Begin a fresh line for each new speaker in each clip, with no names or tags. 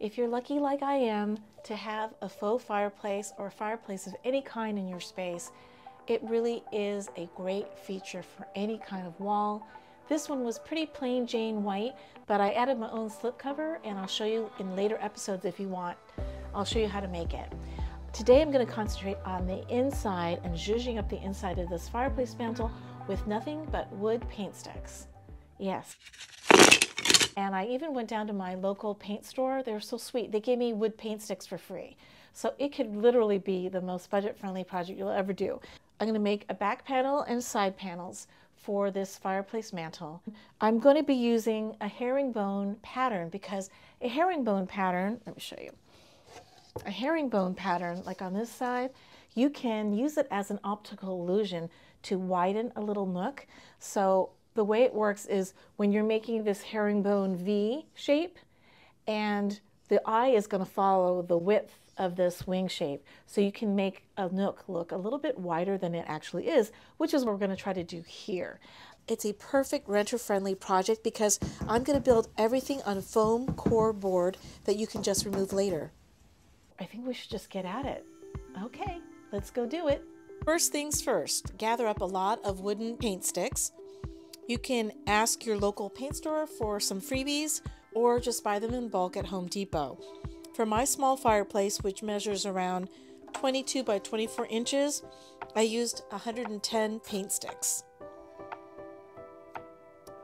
If you're lucky like I am to have a faux fireplace or a fireplace of any kind in your space, it really is a great feature for any kind of wall. This one was pretty plain Jane white, but I added my own slipcover, and I'll show you in later episodes if you want. I'll show you how to make it. Today I'm going to concentrate on the inside and zhuzhing up the inside of this fireplace mantle with nothing but wood paint sticks. Yes. And I even went down to my local paint store. They were so sweet. They gave me wood paint sticks for free. So it could literally be the most budget-friendly project you'll ever do. I'm going to make a back panel and side panels for this fireplace mantle. I'm going to be using a herringbone pattern because a herringbone pattern, let me show you. A herringbone pattern, like on this side, you can use it as an optical illusion to widen a little nook. So the way it works is when you're making this herringbone V shape, and the eye is going to follow the width of this wing shape. So you can make a nook look a little bit wider than it actually is, which is what we're going to try to do here. It's a perfect renter-friendly project because I'm going to build everything on a foam core board that you can just remove later. I think we should just get at it. Okay, let's go do it. First things first, gather up a lot of wooden paint sticks. You can ask your local paint store for some freebies or just buy them in bulk at Home Depot. For my small fireplace, which measures around 22 by 24 inches, I used 110 paint sticks.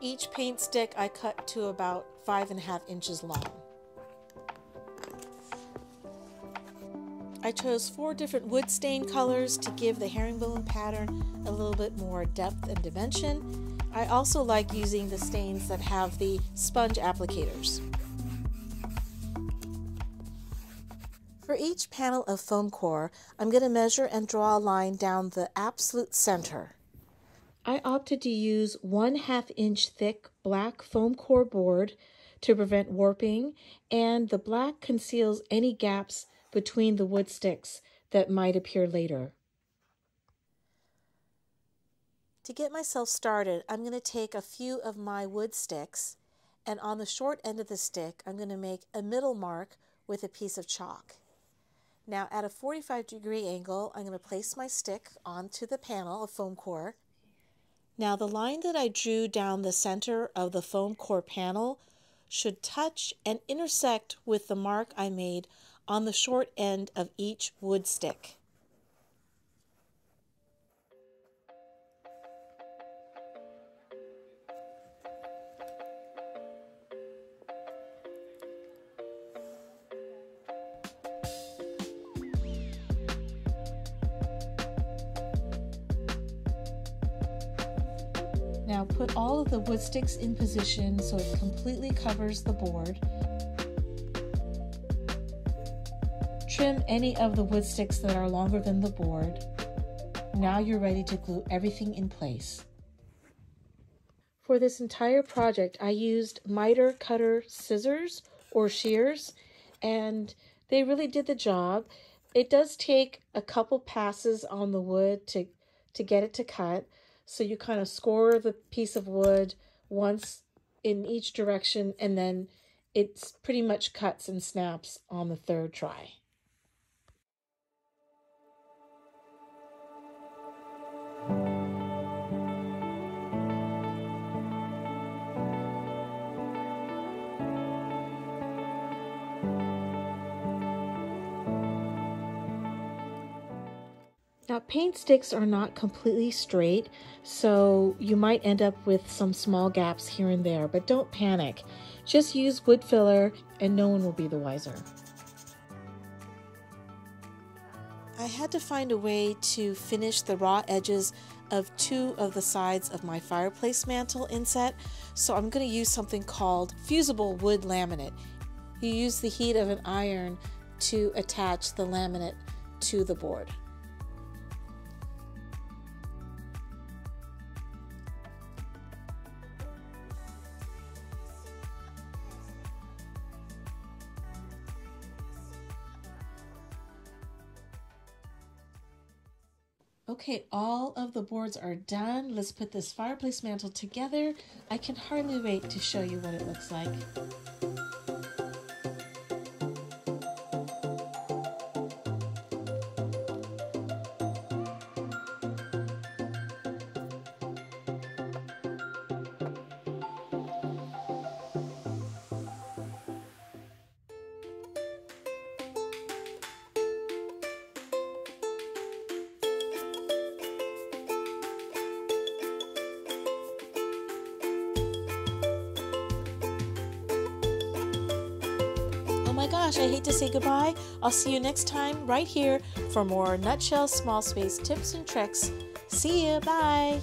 Each paint stick I cut to about 5.5 inches long. I chose 4 different wood stain colors to give the herringbone pattern a little bit more depth and dimension. I also like using the stains that have the sponge applicators. For each panel of foam core, I'm going to measure and draw a line down the absolute center. I opted to use 1/2 inch thick black foam core board to prevent warping, and the black conceals any gaps between the wood sticks that might appear later. To get myself started, I'm going to take a few of my wood sticks, and on the short end of the stick, I'm going to make a middle mark with a piece of chalk. Now at a 45-degree angle, I'm going to place my stick onto the panel of foam core. Now the line that I drew down the center of the foam core panel should touch and intersect with the mark I made on the short end of each wood stick. Now put all of the wood sticks in position so it completely covers the board. Trim any of the wood sticks that are longer than the board. Now you're ready to glue everything in place. For this entire project, I used miter cutter scissors or shears, and they really did the job. It does take a couple passes on the wood to get it to cut. So you kind of score the piece of wood once in each direction, and then it pretty much cuts and snaps on the 3rd try. Now, paint sticks are not completely straight, so you might end up with some small gaps here and there, but don't panic. Just use wood filler and no one will be the wiser. I had to find a way to finish the raw edges of 2 of the sides of my fireplace mantle inset, so I'm going to use something called fusible wood laminate. You use the heat of an iron to attach the laminate to the board. Okay, all of the boards are done. Let's put this fireplace mantle together. I can hardly wait to show you what it looks like. my gosh, I hate to say goodbye. I'll see you next time right here for more Nutshell Small Space tips and tricks. See ya, bye!